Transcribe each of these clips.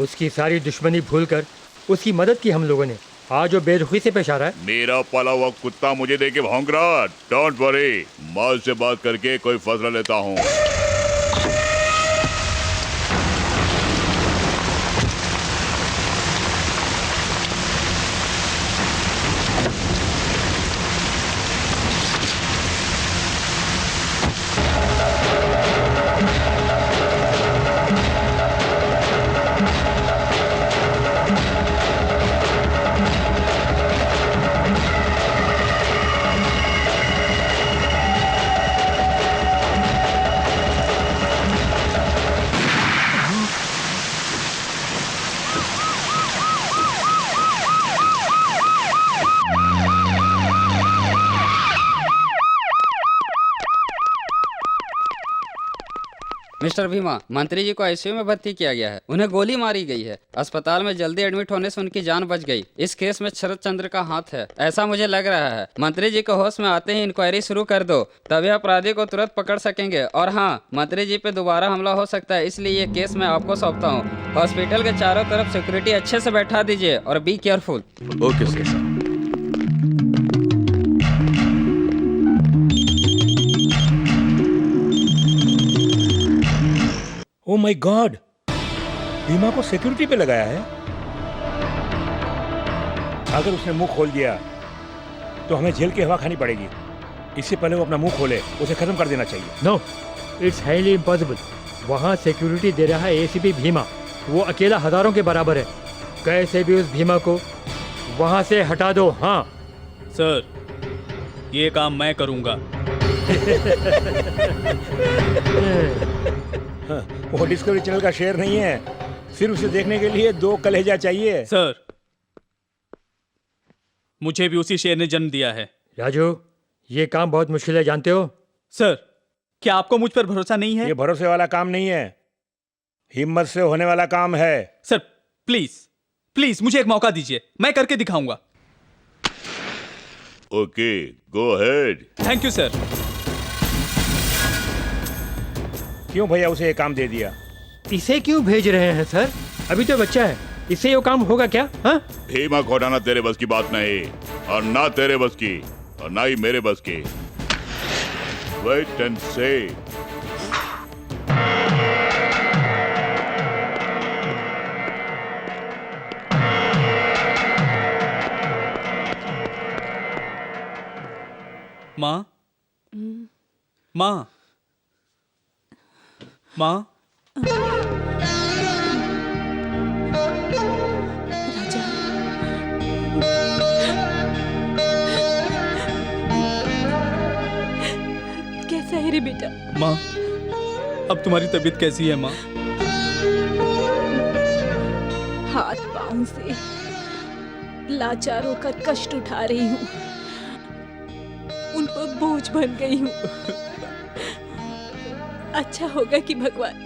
उसकी सारी दुश्मनी भूलकर उसकी मदद की हम लोगों ने। आज वो बेरुखी से पेश आ रहा है। मेरा पाला हुआ कुत्ता मुझे देके भौंक रहा। डोंट वरी, माल से बात करके कोई फैसला लेता हूँ। मिस्टर भीमा, मंत्री जी को आईसीयू में भर्ती किया गया है। उन्हें गोली मारी गई है। अस्पताल में जल्दी एडमिट होने से उनकी जान बच गई। इस केस में शरद चंद्र का हाथ है, ऐसा मुझे लग रहा है। मंत्री जी को होश में आते ही इंक्वायरी शुरू कर दो, तभी अपराधी को तुरंत पकड़ सकेंगे। और हाँ, मंत्री जी पे दोबारा हमला हो सकता है, इसलिए ये केस मैं आपको सौंपता हूँ। हॉस्पिटल के चारों तरफ सिक्योरिटी अच्छे से बैठा दीजिए और be careful. Okay sir. Oh my God, Bhima को सिक्योरिटी पे लगाया है। अगर उसने मुंह खोल दिया तो हमें जेल की हवा खानी पड़ेगी। इससे पहले वो अपना मुंह खोले, उसे खत्म कर देना चाहिए। No, it's highly impossible. वहाँ सिक्योरिटी दे रहा है एसीपी भीमा। वो अकेला हजारों के बराबर है। कैसे भी उस भीमा को वहाँ से हटा दो। हाँ सर, ये काम मैं करूँगा। वो डिस्कवरी चैनल का शेयर नहीं है, सिर्फ उसे देखने के लिए 2 कलेजा चाहिए। सर, मुझे भी उसी शेर ने जन्म दिया है। राजू, ये काम बहुत मुश्किल है, जानते हो। सर, क्या आपको मुझ पर भरोसा नहीं है? ये भरोसे वाला काम नहीं है, हिम्मत से होने वाला काम है। सर प्लीज प्लीज मुझे एक मौका दीजिए, मैं करके दिखाऊंगा। Okay, go ahead. Thank you sir. क्यों भैया उसे ये काम दे दिया? इसे क्यों भेज रहे हैं सर? अभी तो बच्चा है, इससे ये काम होगा क्या? हाँ, भीमा को हटाना तेरे बस की बात नहीं, और ना तेरे बस की और ना ही मेरे बस की। वेट एंड सी। माँ, माँ, माँ। राजा, कैसा है रे बेटा? माँ, अब तुम्हारी तबीयत कैसी है माँ? हाथ पांव से लाचार होकर कष्ट उठा रही हूँ, उन पर बोझ बन गई हूँ। अच्छा होगा कि भगवान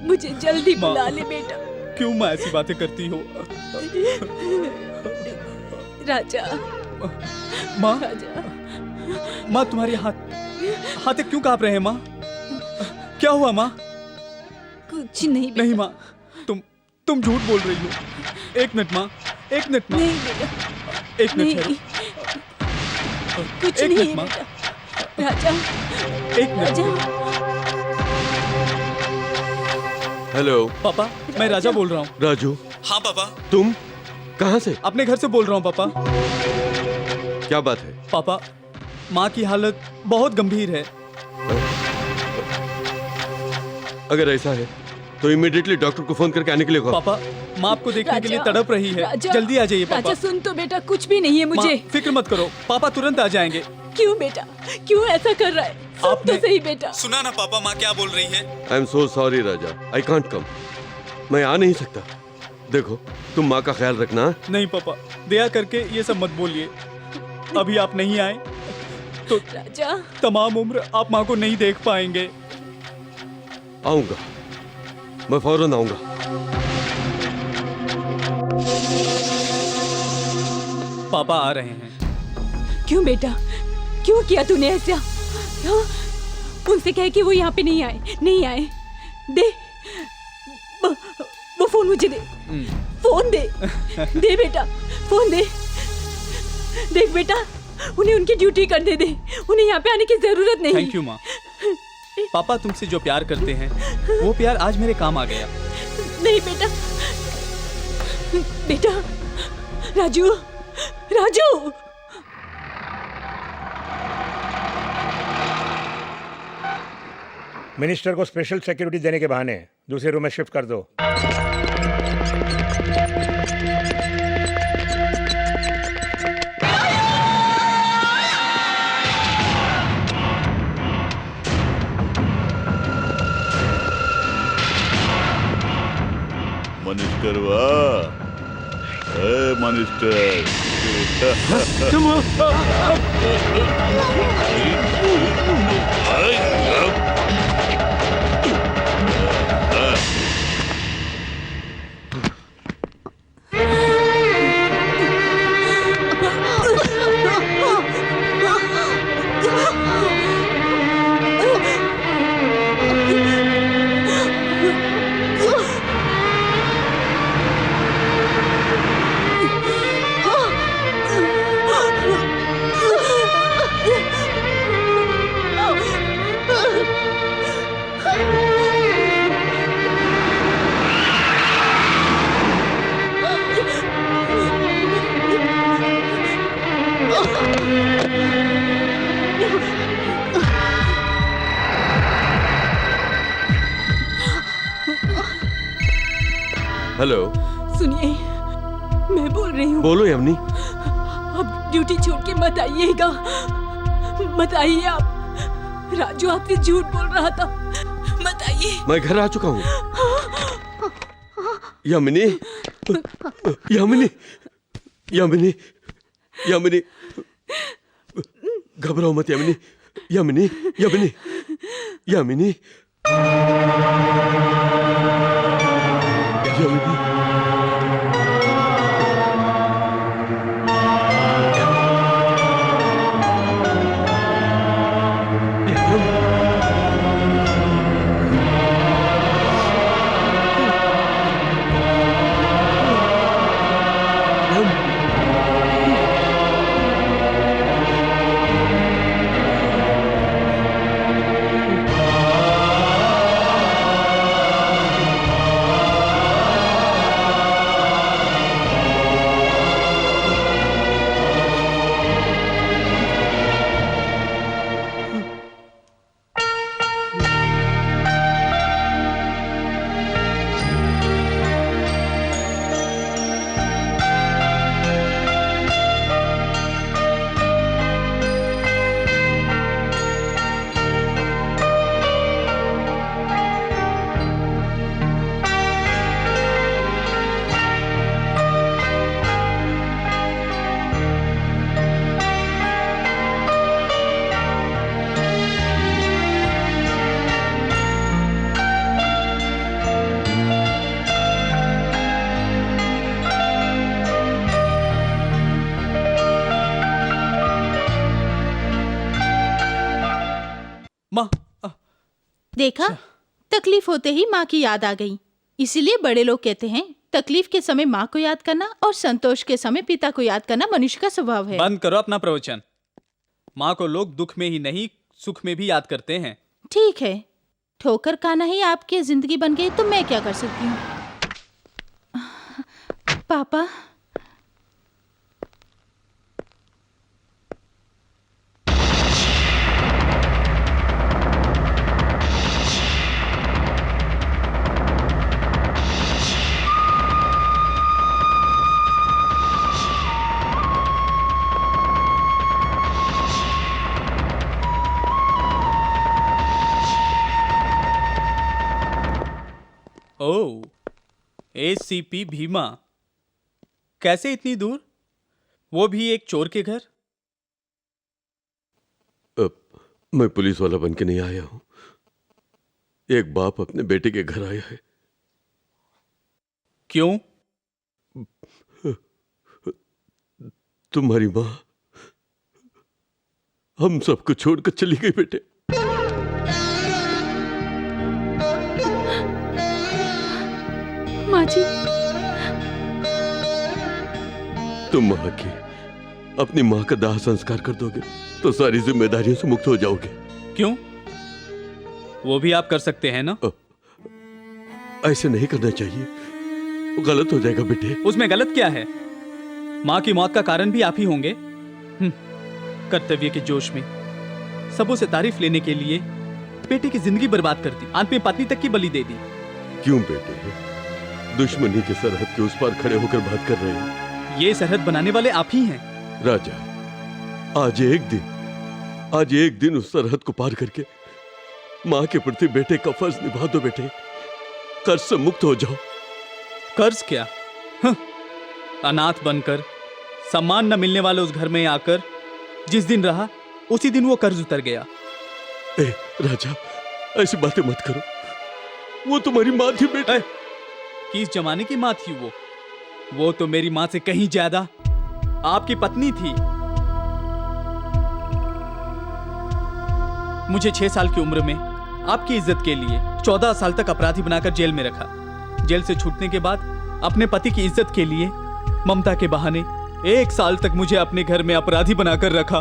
मुझे जल्दी बुला ले बेटा। क्यों माँ ऐसी बातें करती हो? राजा, माँ, राजा, माँ तुम्हारे हाथ क्यों कांप रहे हैं माँ? क्या हुआ माँ? कुछ नहीं बेटा। नहीं माँ, तुम झूठ बोल रही हो। एक मिनट माँ, एक मिनट माँ, नहीं बेटा, एक मिनट नहीं, कुछ एक नहीं मिनट है माँ, बेटा। राजा, एक मिनट। राजा, हेलो पापा, मैं राजा बोल रहा हूँ। राजू, हाँ पापा। तुम कहाँ से? अपने घर से बोल रहा हूँ पापा। क्या बात है? पापा, माँ की हालत बहुत गंभीर है। अगर ऐसा है तो इमीडिएटली डॉक्टर को फोन करके आने के लिए कहो। पापा, माँ आपको देखने के लिए राजा, तड़प रही है। राजा, जल्दी आ जाइए पापा। राजा सुन तो बेटा, कुछ भी नहीं है मुझे। माँ, फिक्र मत करो, पापा तुरंत आ जाएंगे। क्यों बेटा, क्यों ऐसा कर रहा है? सुन आपने तो सही बेटा। सुना ना पापा माँ क्या बोल रही है? I am so sorry Raja, I can't come. मैं आ नहीं सकता। देखो, तुम माँ का ख्याल रखना। नहीं पापा, दया करके ये सब मत बोलिए। अभी आप नहीं आए तो राजा, तमाम उम्र आप माँ को नहीं देख पाएंगे। आऊंगा, मैं फौरन आऊंगा। पापा आ रहे हैं। क्यों बेटा, क्यों किया तूने ऐसा? हाँ? उनसे कहे कि वो यहाँ पे नहीं आए, नहीं आए। दे, वो फोन मुझे दे, फोन दे, दे बेटा, फोन दे। देख बेटा, उन्हें उनकी ड्यूटी करने दे, उन्हें यहाँ पे आने की जरूरत नहीं। थैंक यू माँ। पापा तुमसे जो प्यार करते हैं वो प्यार आज मेरे काम आ गया। नहीं बेटा, बेटा, राजू, राजू। मिनिस्टर को स्पेशल सिक्योरिटी देने के बहाने दूसरे रूम में शिफ्ट कर दो। मिनिस्टर वाह, मिनिस्टर हेलो। सुनिए, मैं बोल रही हूँ। बोलो यमनी। अब ड्यूटी छोड़ के मत आइएगा, मत आइए आप। राजू आपसे झूठ बोल रहा था, मत आइए। मैं घर आ चुका हूँ। यमनी, यमनी, यमनी, यमनी, घबराओ मत यमनी, यमनी, यमनी, यमनी, यमनी। माँ, देखा, तकलीफ होते ही माँ की याद आ गई। इसीलिए बड़े लोग कहते हैं तकलीफ के समय माँ को याद करना और संतोष के समय पिता को याद करना मनुष्य का स्वभाव है। बंद करो अपना प्रवचन। माँ को लोग दुख में ही नहीं सुख में भी याद करते हैं। ठीक है, ठोकर खाना ही आपकी जिंदगी बन गई तो मैं क्या कर सकती हूँ। पापा, ओह, एसीपी भीमा, कैसे इतनी दूर, वो भी एक चोर के घर? मैं पुलिस वाला बन के नहीं आया हूं। एक बाप अपने बेटे के घर आया है। क्यों? तुम्हारी माँ हम सबको छोड़कर चली गई बेटे। माँ माँ जी। तुम माँ की अपनी माँ का दाह संस्कार कर दोगे तो सारी जिम्मेदारियों से मुक्त हो जाओगे। क्यों? वो भी आप कर सकते हैं ना? ऐसे नहीं करना चाहिए, गलत हो जाएगा बेटे। उसमें गलत क्या है? माँ की मौत का कारण भी आप ही होंगे। कर्तव्य के जोश में सबों से तारीफ लेने के लिए बेटे की जिंदगी बर्बाद कर दी, अंत में पत्नी तक की बलि दे दी। क्यों बेटे, दुश्मनी के सरहद के उस पार खड़े होकर बात कर रहे हैं? ये सरहद बनाने वाले आप ही हैं। राजा, आज एक दिन उस सरहद को पार करके माँ के प्रति बेटे का फर्ज निभा दो बेटे। कर्ज से मुक्त हो जाओ। कर्ज क्या? अनाथ बनकर सम्मान न मिलने वाले उस घर में आकर जिस दिन रहा उसी दिन वो कर्ज उतर गया। ए राजा, ऐसी बातें मत करो। वो तुम्हारी माँ थी बेटे। किस जमाने की माँ थी वो तो मेरी माँ से कहीं ज्यादा आपकी पत्नी थी। मुझे 6 साल की उम्र में आपकी इज्जत के लिए 14 साल तक अपराधी बनाकर जेल में रखा। जेल से छूटने के बाद अपने पति की इज्जत के लिए ममता के बहाने 1 साल तक मुझे अपने घर में अपराधी बनाकर रखा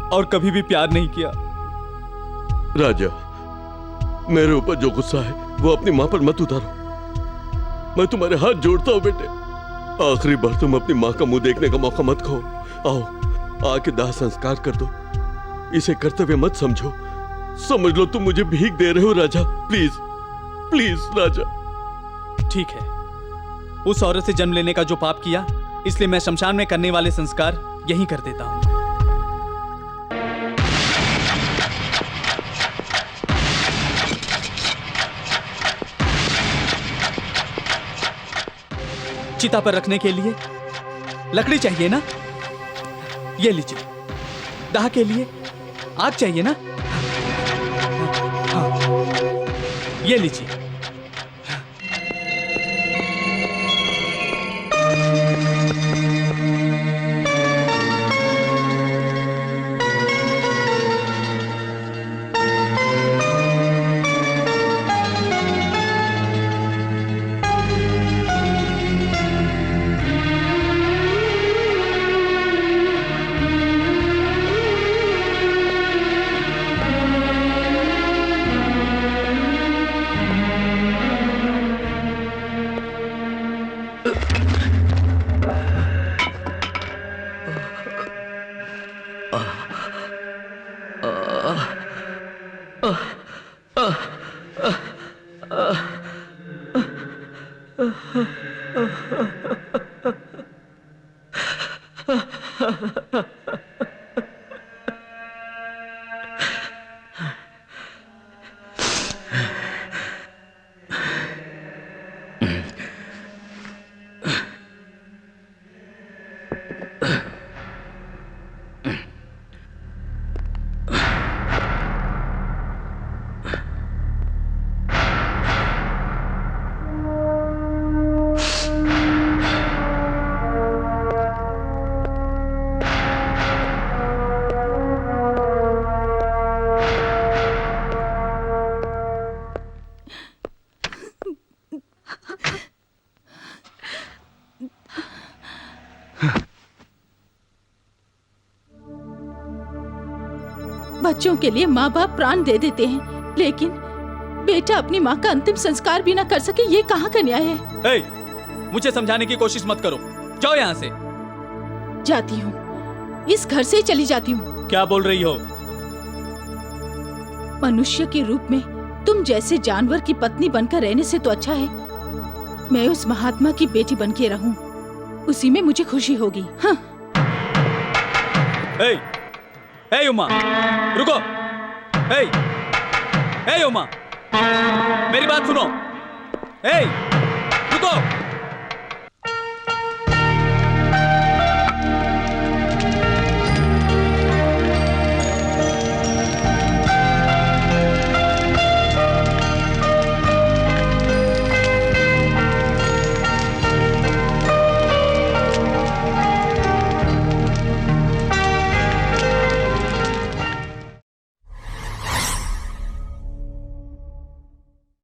और कभी भी प्यार नहीं किया। राजा, मेरे ऊपर जो गुस्सा है वो अपनी माँ पर मत उतारो। मैं तुम्हारे हाथ जोड़ता हूँ बेटे, आखिरी बार तुम अपनी माँ का मुंह देखने का मौका मत खो। आओ, आके दाह संस्कार कर दो। इसे कर्तव्य मत समझो, समझ लो तुम मुझे भीख दे रहे हो। राजा प्लीज, प्लीज राजा। ठीक है, उस औरत से जन्म लेने का जो पाप किया, इसलिए मैं शमशान में करने वाले संस्कार यहीं कर देता हूं। चिता पर रखने के लिए लकड़ी चाहिए ना? ये लीजिए। दाह के लिए आग चाहिए ना? हाँ, ये लीजिए। बच्चों के लिए माँ बाप प्राण दे देते हैं, लेकिन बेटा अपनी माँ का अंतिम संस्कार भी ना कर सके, ये कहाँ का न्याय है? मुझे समझाने की कोशिश मत करो, जाओ यहाँ से। जाती हूँ, इस घर से ही चली जाती हूँ। क्या बोल रही हो? मनुष्य के रूप में तुम जैसे जानवर की पत्नी बनकर रहने से तो अच्छा है मैं उस महात्मा की बेटी बनके रहूं, उसी में मुझे खुशी होगी। हाँ। ए उमा, रुको। ए उमा, मेरी बात सुनो। रुको।